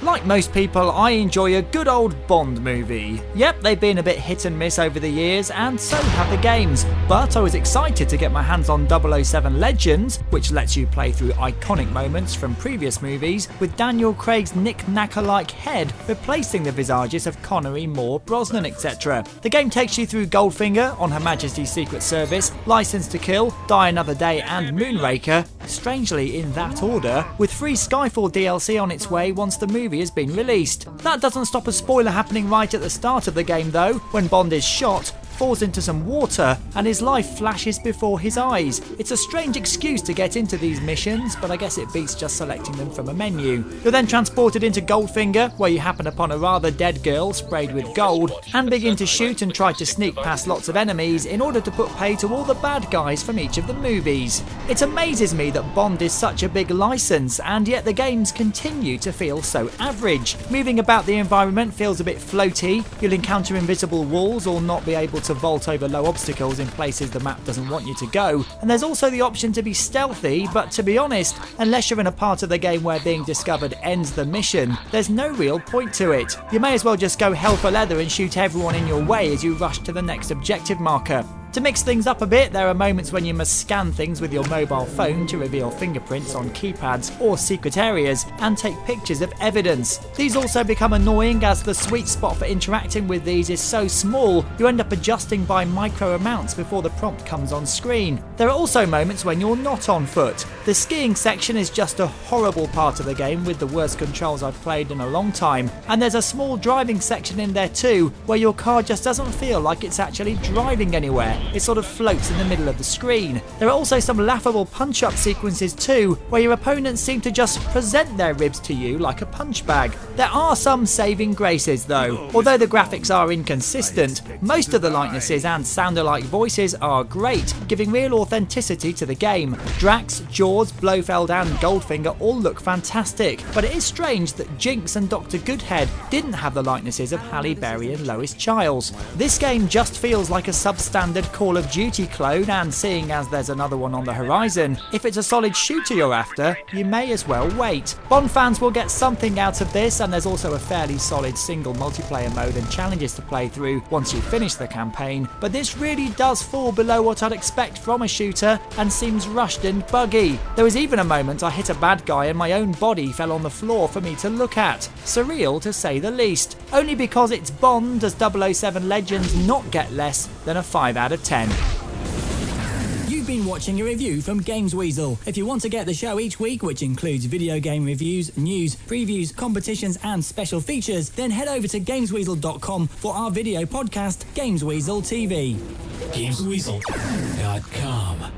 Like most people, I enjoy a good old Bond movie. Yep, they've been a bit hit and miss over the years, and so have the games. But I was excited to get my hands on 007 Legends, which lets you play through iconic moments from previous movies, with Daniel Craig's knick-knacker-like head replacing the visages of Connery, Moore, Brosnan, etc. The game takes you through Goldfinger, On Her Majesty's Secret Service, License to Kill, Die Another Day and Moonraker, strangely in that order, with free Skyfall DLC on its way once the movie has been released. That doesn't stop a spoiler happening right at the start of the game though, when Bond is shot, falls into some water, and his life flashes before his eyes. It's a strange excuse to get into these missions, but I guess it beats just selecting them from a menu. You're then transported into Goldfinger, where you happen upon a rather dead girl sprayed with gold, and begin to shoot and try to sneak past lots of enemies in order to put pay to all the bad guys from each of the movies. It amazes me that Bond is such a big license, and yet the games continue to feel so average. Moving about the environment feels a bit floaty, you'll encounter invisible walls or not be able to vault over low obstacles in places the map doesn't want you to go, and there's also the option to be stealthy, but to be honest, unless you're in a part of the game where being discovered ends the mission, there's no real point to it. You may as well just go hell for leather and shoot everyone in your way as you rush to the next objective marker. To mix things up a bit, there are moments when you must scan things with your mobile phone to reveal fingerprints on keypads or secret areas and take pictures of evidence. These also become annoying as the sweet spot for interacting with these is so small, you end up adjusting by micro amounts before the prompt comes on screen. There are also moments when you're not on foot. The skiing section is just a horrible part of the game with the worst controls I've played in a long time, and there's a small driving section in there too, where your car just doesn't feel like it's actually driving anywhere. It sort of floats in the middle of the screen. There are also some laughable punch-up sequences too, where your opponents seem to just present their ribs to you like a punch bag. There are some saving graces though. Although the graphics are inconsistent, most of the likenesses and sound-alike voices are great, giving real authenticity to the game. Drax, Jaws, Blofeld and Goldfinger all look fantastic, but it is strange that Jinx and Dr. Goodhead didn't have the likenesses of Halle Berry and Lois Chiles. This game just feels like a substandard Call of Duty clone, and seeing as there's another one on the horizon, if it's a solid shooter you're after, you may as well wait. Bond fans will get something out of this, and there's also a fairly solid single multiplayer mode and challenges to play through once you finish the campaign, but this really does fall below what I'd expect from a shooter and seems rushed and buggy. There was even a moment I hit a bad guy and my own body fell on the floor for me to look at. Surreal to say the least. Only because it's Bond does 007 Legends not get less than a 5 out of 10. You've been watching a review from Gamesweasel. If you want to get the show each week, which includes video game reviews, news, previews, competitions and special features, then head over to Gamesweasel.com for our video podcast, Gamesweasel TV. Gamesweasel.com